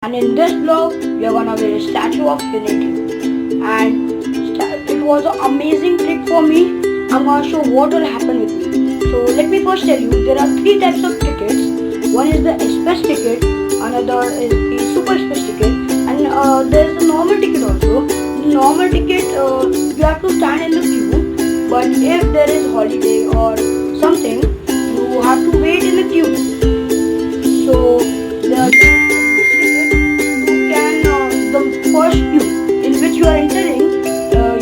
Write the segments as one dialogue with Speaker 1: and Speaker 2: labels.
Speaker 1: And in this vlog, we are gonna wear a Statue of Unity. And it was an amazing trip for me. I'm gonna show what will happen with me. So let me first tell you, there are three types of tickets. One is the express ticket, another is the super express ticket, and there is the normal ticket also. The normal ticket, you have to stand in the queue, but if there is holiday or something, you have to wait in the queue. So the first queue in which you are entering,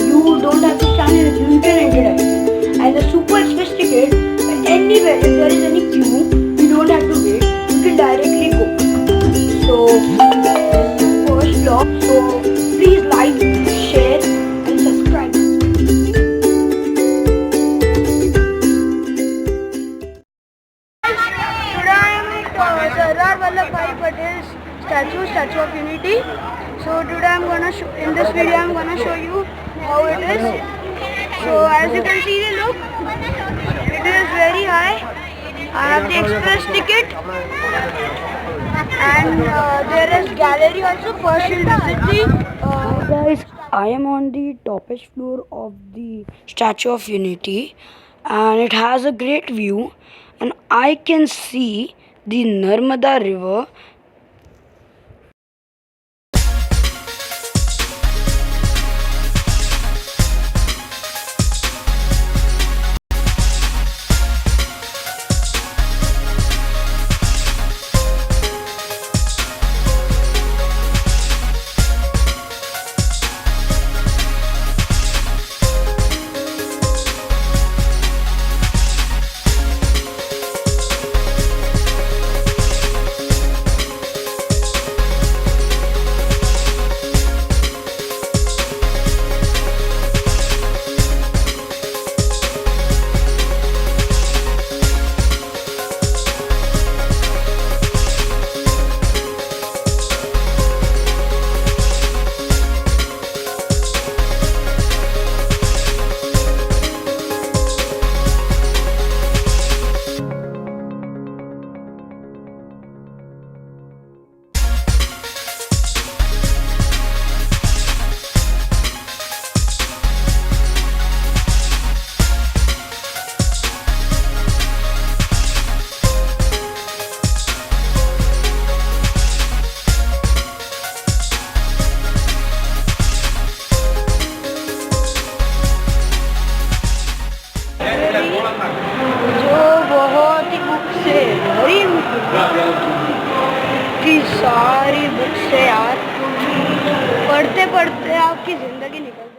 Speaker 1: you don't have to stand in a queue, you can enter directly. And the super express ticket, anywhere, if there is any queue, you don't have to wait, you can directly go. So, this is the first vlog, so please like, share and subscribe. Today I am at Sardar Vallabhbhai Patel's Statue of Unity. So today in this video I'm gonna show you how it is. So as you can see, look, it is very high. I have the express ticket, and there is gallery also. First you'll visit the guys, I am on the toppest floor of the Statue of Unity, and it has a great view, and I can see the Narmada river. की सारी books है यार, पढ़ते पढ़ते आपकी ज़िंदगी निकल